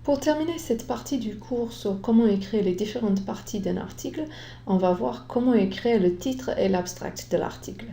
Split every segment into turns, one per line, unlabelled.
Pour terminer cette partie du cours sur comment écrire les différentes parties d'un article, on va voir comment écrire le titre et l'abstract de l'article.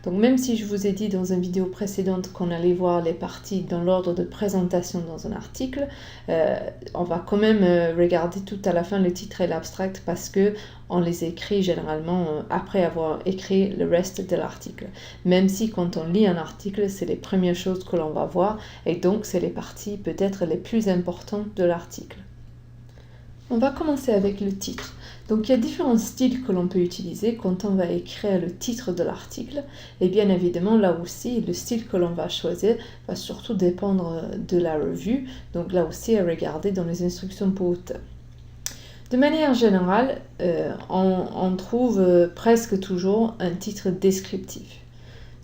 Donc même si je vous ai dit dans une vidéo précédente qu'on allait voir les parties dans l'ordre de présentation dans un article, on va quand même regarder tout à la fin le titre et l'abstract parce que on les écrit généralement après avoir écrit le reste de l'article. Même si quand on lit un article, c'est les premières choses que l'on va voir et donc c'est les parties peut-être les plus importantes de l'article. On va commencer avec le titre. Donc il y a différents styles que l'on peut utiliser quand on va écrire le titre de l'article. Et bien évidemment, là aussi, le style que l'on va choisir va surtout dépendre de la revue. Donc là aussi, à regarder dans les instructions pour auteurs. De manière générale, on trouve presque toujours un titre descriptif.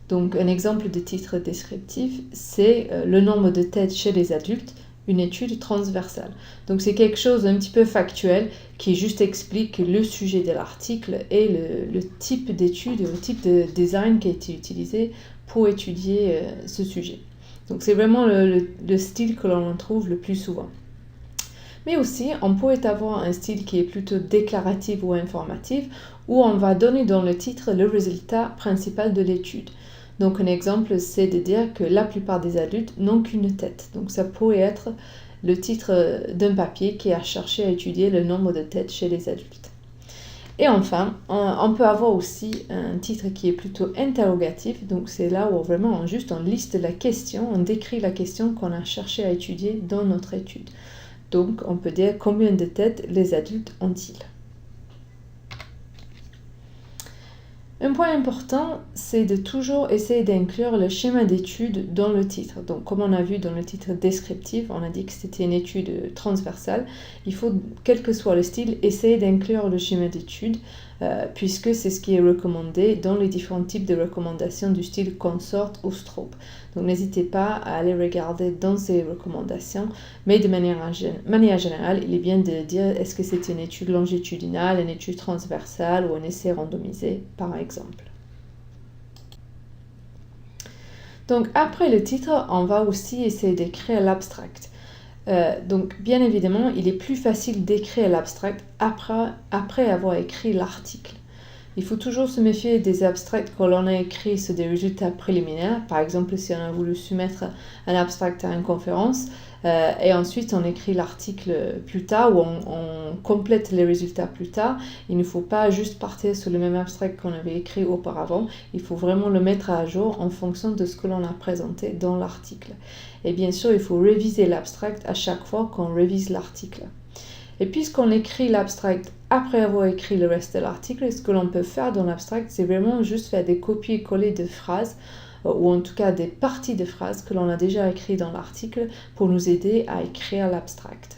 Donc un exemple de titre descriptif, c'est le nombre de têtes chez les adultes, une étude transversale. Donc c'est quelque chose d'un petit peu factuel qui juste explique le sujet de l'article et le type d'étude, le type de design qui a été utilisé pour étudier ce sujet. Donc c'est vraiment le style que l'on trouve le plus souvent. Mais aussi, on pourrait avoir un style qui est plutôt déclaratif ou informatif, où on va donner dans le titre le résultat principal de l'étude. Donc un exemple, c'est de dire que la plupart des adultes n'ont qu'une tête. Donc ça pourrait être le titre d'un papier qui a cherché à étudier le nombre de têtes chez les adultes. Et enfin, on peut avoir aussi un titre qui est plutôt interrogatif. Donc c'est là où vraiment on liste la question, on décrit la question qu'on a cherché à étudier dans notre étude. Donc on peut dire combien de têtes les adultes ont-ils. Un point important, c'est de toujours essayer d'inclure le schéma d'étude dans le titre. Donc, comme on a vu dans le titre descriptif, on a dit que c'était une étude transversale. Il faut, quel que soit le style, essayer d'inclure le schéma d'étude, puisque c'est ce qui est recommandé dans les différents types de recommandations du style Consort ou Stroop. Donc, n'hésitez pas à aller regarder dans ces recommandations, mais de manière générale, il est bien de dire est-ce que c'est une étude longitudinale, une étude transversale ou un essai randomisé, par exemple. Donc, après le titre, on va aussi essayer d'écrire l'abstract. Donc, bien évidemment, il est plus facile d'écrire l'abstract après avoir écrit l'article. Il faut toujours se méfier des abstracts que l'on a écrits sur des résultats préliminaires. Par exemple, si on a voulu soumettre un abstract à une conférence et ensuite on écrit l'article plus tard ou on complète les résultats plus tard, il ne faut pas juste partir sur le même abstract qu'on avait écrit auparavant. Il faut vraiment le mettre à jour en fonction de ce que l'on a présenté dans l'article. Et bien sûr, il faut réviser l'abstract à chaque fois qu'on révise l'article. Et puisqu'on écrit l'abstract après avoir écrit le reste de l'article, ce que l'on peut faire dans l'abstract, c'est vraiment juste faire des copier-coller de phrases, ou en tout cas des parties de phrases que l'on a déjà écrites dans l'article pour nous aider à écrire l'abstract.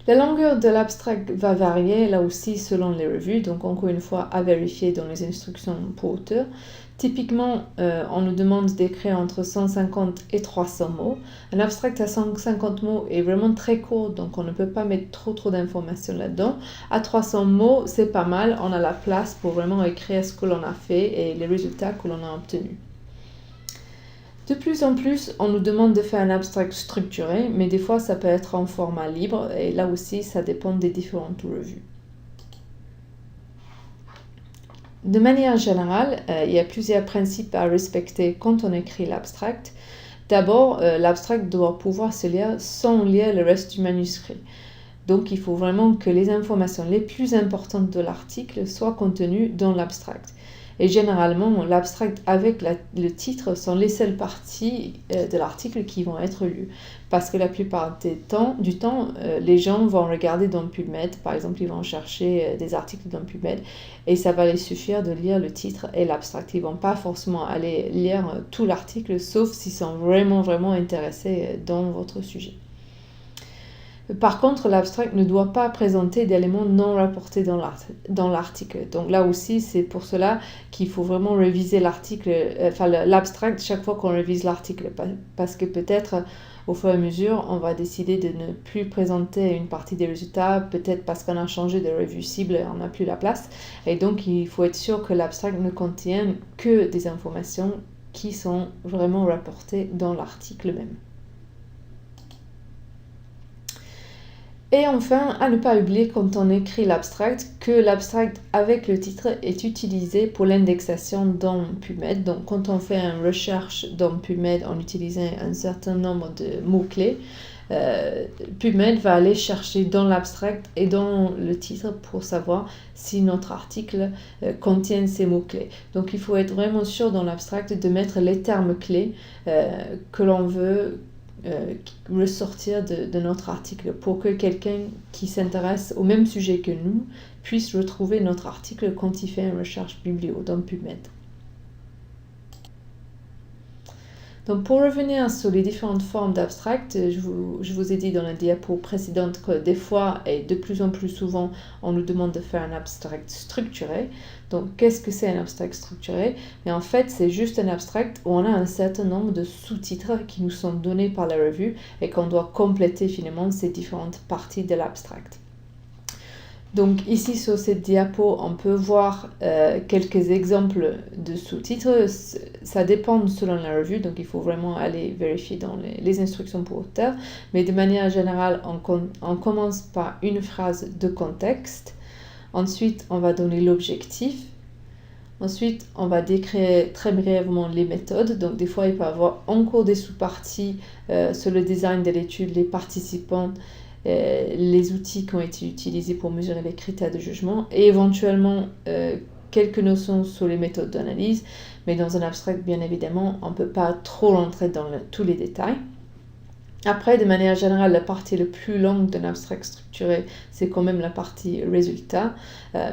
La longueur de l'abstract va varier là aussi selon les revues, donc encore une fois à vérifier dans les instructions pour auteur. Typiquement, on nous demande d'écrire entre 150 et 300 mots. Un abstract à 150 mots est vraiment très court, donc on ne peut pas mettre trop d'informations là-dedans. À 300 mots, c'est pas mal, on a la place pour vraiment écrire ce que l'on a fait et les résultats que l'on a obtenus. De plus en plus, on nous demande de faire un abstract structuré, mais des fois ça peut être en format libre, et là aussi ça dépend des différentes revues. De manière générale, il y a plusieurs principes à respecter quand on écrit l'abstract. D'abord, l'abstract doit pouvoir se lire sans lire le reste du manuscrit. Donc, il faut vraiment que les informations les plus importantes de l'article soient contenues dans l'abstract. Et généralement, l'abstract avec le titre sont les seules parties de l'article qui vont être lues. Parce que la plupart du temps, les gens vont regarder dans PubMed, par exemple, ils vont chercher des articles dans PubMed, et ça va les suffire de lire le titre et l'abstract. Ils ne vont pas forcément aller lire tout l'article, sauf s'ils sont vraiment intéressés dans votre sujet. Par contre, l'abstract ne doit pas présenter d'éléments non rapportés dans l'article. Donc là aussi, c'est pour cela qu'il faut vraiment réviser l'abstract chaque fois qu'on révise l'article. Parce que peut-être, au fur et à mesure, on va décider de ne plus présenter une partie des résultats, peut-être parce qu'on a changé de revue cible et on n'a plus la place. Et donc, il faut être sûr que l'abstract ne contienne que des informations qui sont vraiment rapportées dans l'article même. Et enfin, à ne pas oublier quand on écrit l'abstract, que l'abstract avec le titre est utilisé pour l'indexation dans PubMed. Donc quand on fait une recherche dans PubMed en utilisant un certain nombre de mots-clés, PubMed va aller chercher dans l'abstract et dans le titre pour savoir si notre article contient ces mots-clés. Donc il faut être vraiment sûr dans l'abstract de mettre les termes clés que l'on veut ressortir de notre article pour que quelqu'un qui s'intéresse au même sujet que nous puisse retrouver notre article quand il fait une recherche biblio dans PubMed. Donc pour revenir sur les différentes formes d'abstract, je vous ai dit dans la diapo précédente que des fois et de plus en plus souvent, on nous demande de faire un abstract structuré. Donc qu'est-ce que c'est un abstract structuré? Mais en fait, c'est juste un abstract où on a un certain nombre de sous-titres qui nous sont donnés par la revue et qu'on doit compléter finalement ces différentes parties de l'abstract. Donc ici sur cette diapo, on peut voir quelques exemples de sous-titres. Ça dépend selon la revue, donc il faut vraiment aller vérifier dans les instructions pour auteur. Mais de manière générale, on commence par une phrase de contexte. Ensuite, on va donner l'objectif. Ensuite, on va décrire très brièvement les méthodes. Donc des fois, il peut y avoir encore des sous-parties sur le design de l'étude, les participants, les outils qui ont été utilisés pour mesurer les critères de jugement et éventuellement quelques notions sur les méthodes d'analyse, mais dans un abstract, bien évidemment, on ne peut pas trop rentrer dans tous les détails. Après, de manière générale, la partie la plus longue d'un abstract structuré, c'est quand même la partie résultats,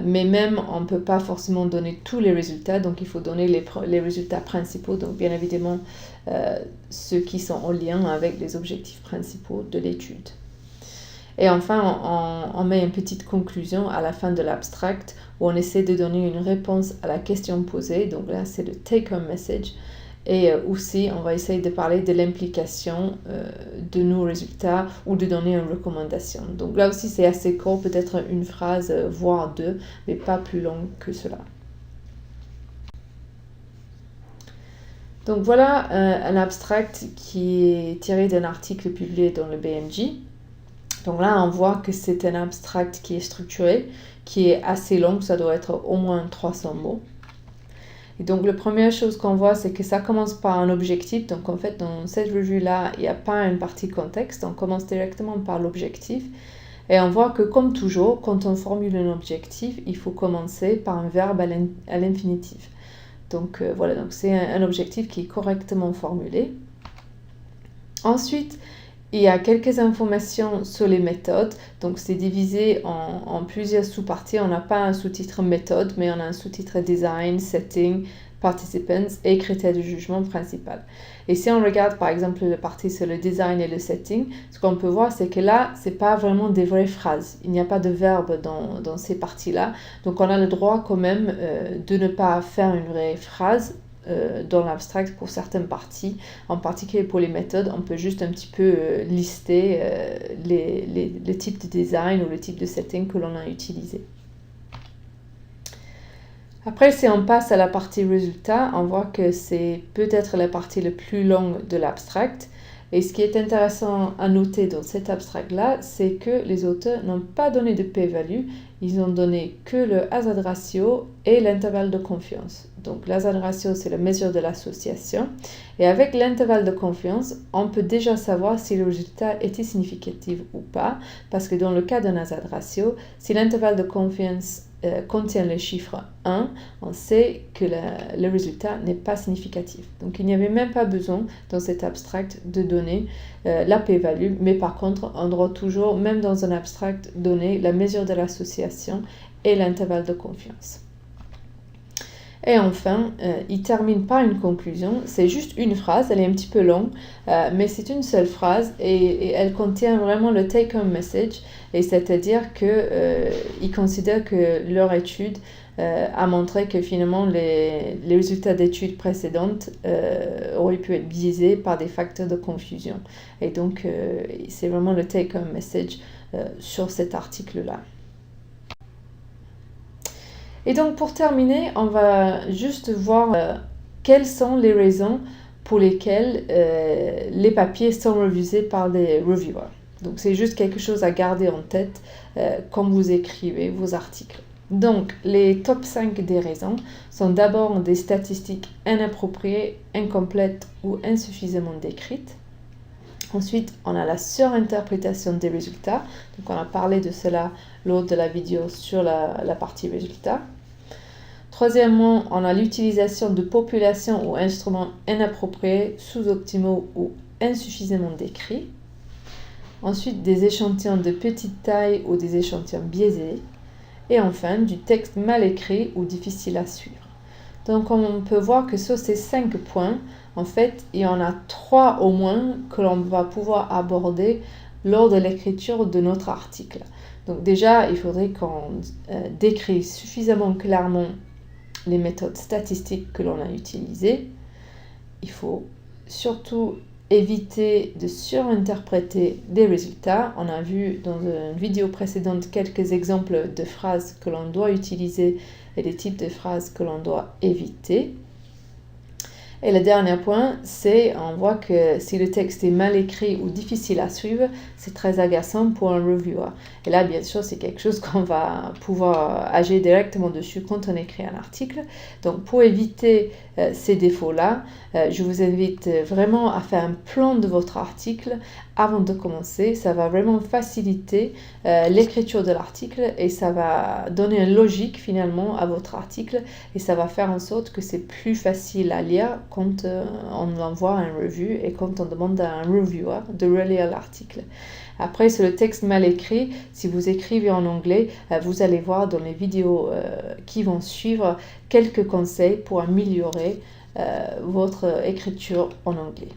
mais même on ne peut pas forcément donner tous les résultats, donc il faut donner les résultats principaux, donc bien évidemment ceux qui sont en lien avec les objectifs principaux de l'étude. Et enfin, on met une petite conclusion à la fin de l'abstract où on essaie de donner une réponse à la question posée. Donc là, c'est le take-home message. Et aussi, on va essayer de parler de l'implication de nos résultats ou de donner une recommandation. Donc là aussi, c'est assez court, peut-être une phrase, voire deux, mais pas plus long que cela. Donc voilà un abstract qui est tiré d'un article publié dans le BMJ. Donc là, on voit que c'est un abstract qui est structuré, qui est assez long, ça doit être au moins 300 mots. Et donc, la première chose qu'on voit, c'est que ça commence par un objectif. Donc, en fait, dans cette revue-là, il n'y a pas une partie contexte. On commence directement par l'objectif. Et on voit que, comme toujours, quand on formule un objectif, il faut commencer par un verbe à l'infinitif. Donc, voilà, donc c'est un objectif qui est correctement formulé. Ensuite, il y a quelques informations sur les méthodes, donc c'est divisé en plusieurs sous-parties. On n'a pas un sous-titre méthode, mais on a un sous-titre design, setting, participants et critères de jugement principal. Et si on regarde par exemple la partie sur le design et le setting, ce qu'on peut voir c'est que là, ce n'est pas vraiment des vraies phrases. Il n'y a pas de verbe dans ces parties-là. Donc on a le droit quand même de ne pas faire une vraie phrase dans l'abstract pour certaines parties, en particulier pour les méthodes, on peut juste un petit peu lister les types de design ou le type de setting que l'on a utilisé. Après, si on passe à la partie résultat, on voit que c'est peut-être la partie la plus longue de l'abstract. Et ce qui est intéressant à noter dans cet abstract-là, c'est que les auteurs n'ont pas donné de p-value, ils ont donné que le hazard ratio et l'intervalle de confiance. Donc l'hazard ratio, c'est la mesure de l'association. Et avec l'intervalle de confiance, on peut déjà savoir si le résultat était significatif ou pas, parce que dans le cas d'un hazard ratio, si l'intervalle de confiance contient le chiffre 1, on sait que le résultat n'est pas significatif. Donc il n'y avait même pas besoin dans cet abstract de donner la p-value, mais par contre on doit toujours, même dans un abstract, donner la mesure de l'association et l'intervalle de confiance. Et enfin, il termine par une conclusion. C'est juste une phrase, elle est un petit peu longue, mais c'est une seule phrase et elle contient vraiment le take-home message. Et c'est-à-dire qu'ils considèrent que leur étude a montré que finalement les résultats d'études précédentes auraient pu être biaisés par des facteurs de confusion. Et donc, c'est vraiment le take-home message sur cet article-là. Et donc pour terminer, on va juste voir quelles sont les raisons pour lesquelles les papiers sont révisés par les reviewers. Donc c'est juste quelque chose à garder en tête quand vous écrivez vos articles. Donc les top 5 des raisons sont d'abord des statistiques inappropriées, incomplètes ou insuffisamment décrites. Ensuite, on a la surinterprétation des résultats. Donc on a parlé de cela lors de la vidéo sur la partie résultats. Troisièmement, on a l'utilisation de populations ou instruments inappropriés, sous-optimaux ou insuffisamment décrits. Ensuite, des échantillons de petite taille ou des échantillons biaisés. Et enfin, du texte mal écrit ou difficile à suivre. Donc on peut voir que sur ces 5 points, en fait, il y en a 3 au moins que l'on va pouvoir aborder lors de l'écriture de notre article. Donc déjà, il faudrait qu'on décrive suffisamment clairement les méthodes statistiques que l'on a utilisées. Il faut surtout éviter de surinterpréter des résultats. On a vu dans une vidéo précédente quelques exemples de phrases que l'on doit utiliser et des types de phrases que l'on doit éviter. Et le dernier point, c'est on voit que si le texte est mal écrit ou difficile à suivre, c'est très agaçant pour un reviewer. Et là, bien sûr, c'est quelque chose qu'on va pouvoir agir directement dessus quand on écrit un article. Donc, pour éviter ces défauts-là, je vous invite vraiment à faire un plan de votre article avant de commencer. Ça va vraiment faciliter l'écriture de l'article et ça va donner une logique finalement à votre article et ça va faire en sorte que c'est plus facile à lire quand on envoie un review et quand on demande à un reviewer de relire l'article. Après, sur le texte mal écrit, si vous écrivez en anglais, vous allez voir dans les vidéos qui vont suivre quelques conseils pour améliorer votre écriture en anglais.